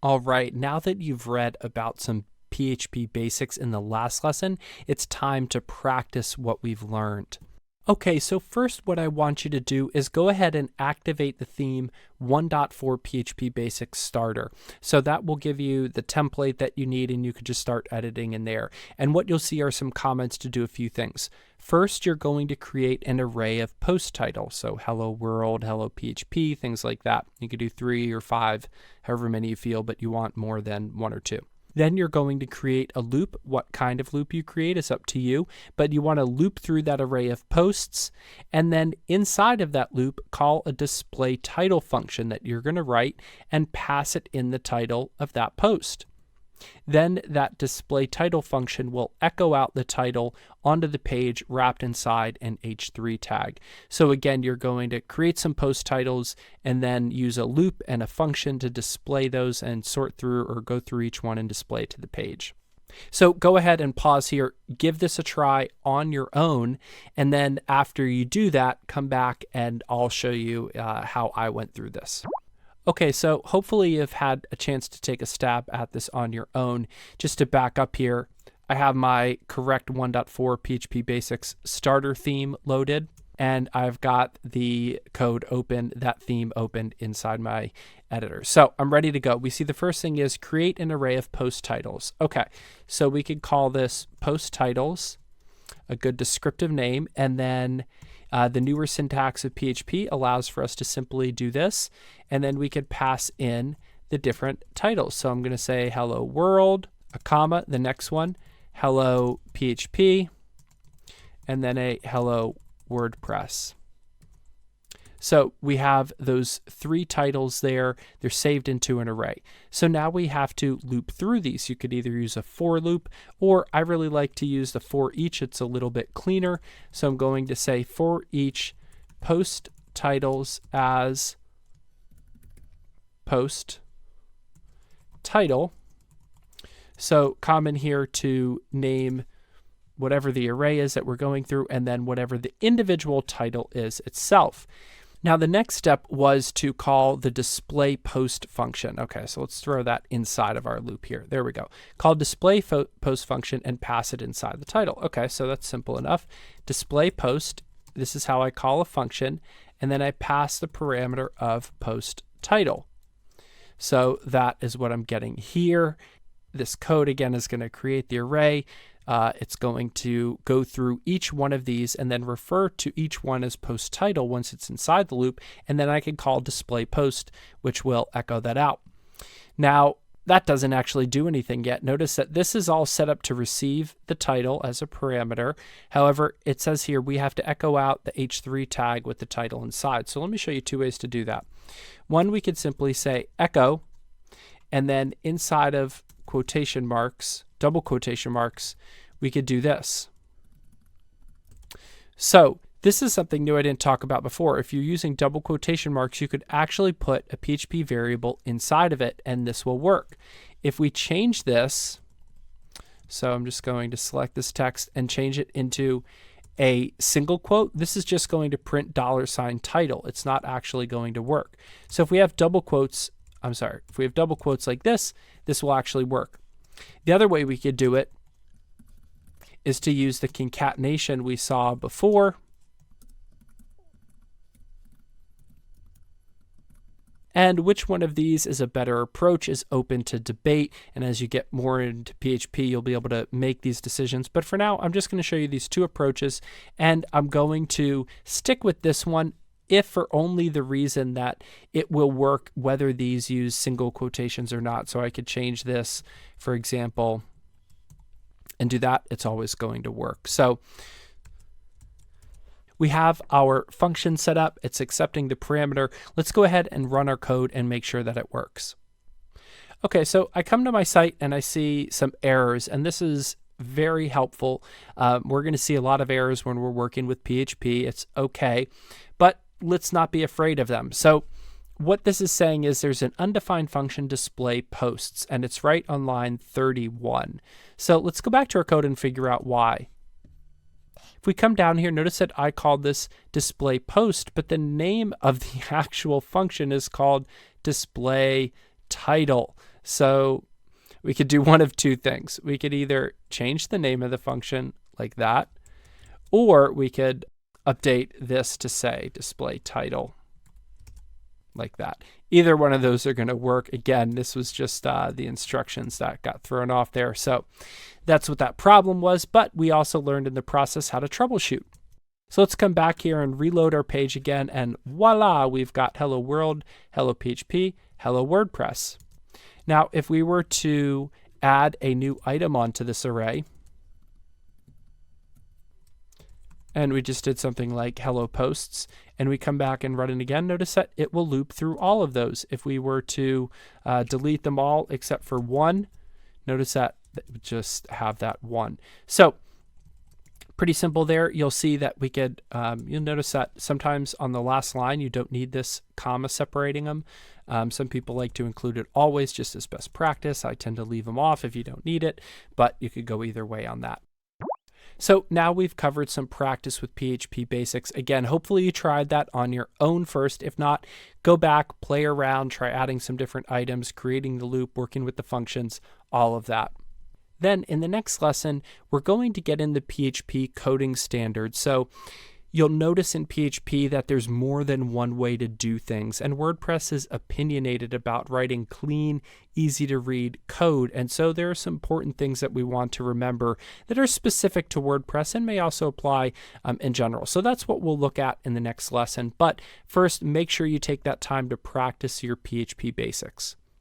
All right, now that you've read about some PHP basics in the last lesson, it's time to practice what we've learned. Okay, so first what I want you to do is go ahead and activate the theme 1.4 PHP Basics Starter. So that will give you the template that you need and you can just start editing in there. And what you'll see are some comments to do a few things. First, you're going to create an array of post titles. So hello world, hello PHP, things like that. You could do 3 or 5, however many you feel, but you want more than 1 or 2. Then you're going to create a loop. What kind of loop you create is up to you, but you want to loop through that array of posts, and then inside of that loop, call a display title function that you're going to write and pass it in the title of that post. Then that display title function will echo out the title onto the page wrapped inside an H3 tag. So again, you're going to create some post titles and then use a loop and a function to display those and sort through or go through each one and display it to the page. So go ahead and pause here, give this a try on your own, and then after you do that, come back and I'll show you how I went through this. Okay, so hopefully you've had a chance to take a stab at this on your own. Just to back up here, I have my correct 1.4 PHP Basics starter theme loaded, and I've got the code open, that theme opened inside my editor. So I'm ready to go. We see the first thing is create an array of post titles. Okay, so we could call this post titles, a good descriptive name, and then the newer syntax of PHP allows for us to simply do this, and then we could pass in the different titles. So I'm going to say hello world, a comma, the next one, hello PHP, and then a hello WordPress. So we have those 3 titles there. They're saved into an array. So now we have to loop through these. You could either use a for loop, or I really like to use the for each. It's a little bit cleaner. So I'm going to say for each post titles as post title. So common here to name whatever the array is that we're going through, and then whatever the individual title is itself. Now the next step was to call the display post function. Okay, so let's throw that inside of our loop here. There we go. Call display post function and pass it inside the title. Okay, so that's simple enough. Display post, this is how I call a function, and then I pass the parameter of post title. So that is what I'm getting here. This code again is going to create the array. It's going to go through each one of these and then refer to each one as post title once it's inside the loop, and then I can call display post, which will echo that out. Now that doesn't actually do anything yet. Notice that this is all set up to receive the title as a parameter. However, it says here we have to echo out the H3 tag with the title inside. So let me show you 2 ways to do that. One, we could simply say echo, and then inside of quotation marks, double quotation marks, we could do this. So this is something new I didn't talk about before. If you're using double quotation marks, you could actually put a PHP variable inside of it, and this will work. If we change this, so I'm just going to select this text and change it into a single quote, this is just going to print $title. It's not actually going to work. So if we have double quotes, if we have double quotes like this, this will actually work. The other way we could do it is to use the concatenation we saw before. And which one of these is a better approach is open to debate. And as you get more into PHP, you'll be able to make these decisions. But for now, I'm just going to show you these 2 approaches, and I'm going to stick with this one if for only the reason that it will work whether these use single quotations or not. So I could change this, for example, and do that. It's always going to work. So we have our function set up. It's accepting the parameter. Let's go ahead and run our code and make sure that it works. Okay, so I come to my site and I see some errors, and this is very helpful. We're going to see a lot of errors when we're working with PHP. It's okay, but let's not be afraid of them. So what this is saying is there's an undefined function display posts, and it's right on line 31. So let's go back to our code and figure out why. If we come down here, notice that I called this display post, but the name of the actual function is called display title. So we could do one of two things. We could either change the name of the function like that, or we could update this to say display title like that. Either one of those are going to work. Again, this was just the instructions that got thrown off there. So that's what that problem was, but we also learned in the process how to troubleshoot. So let's come back here and reload our page again, and voila, we've got Hello World, Hello PHP, Hello WordPress. Now, if we were to add a new item onto this array, and we just did something like hello posts, and we come back and run it again, notice that it will loop through all of those. If we were to delete them all except for one, notice that it would just have that one. So pretty simple there. You'll see that we could, you'll notice that sometimes on the last line, you don't need this comma separating them. Some people like to include it always just as best practice. I tend to leave them off if you don't need it, but you could go either way on that. So now we've covered some practice with PHP basics. Again, hopefully you tried that on your own first. If not, go back, play around, try adding some different items, creating the loop, working with the functions, all of that. Then in the next lesson, we're going to get into PHP coding standards. So you'll notice in PHP that there's more than one way to do things, and WordPress is opinionated about writing clean, easy to read code. And so there are some important things that we want to remember that are specific to WordPress and may also apply in general. So that's what we'll look at in the next lesson. But first, make sure you take that time to practice your PHP basics.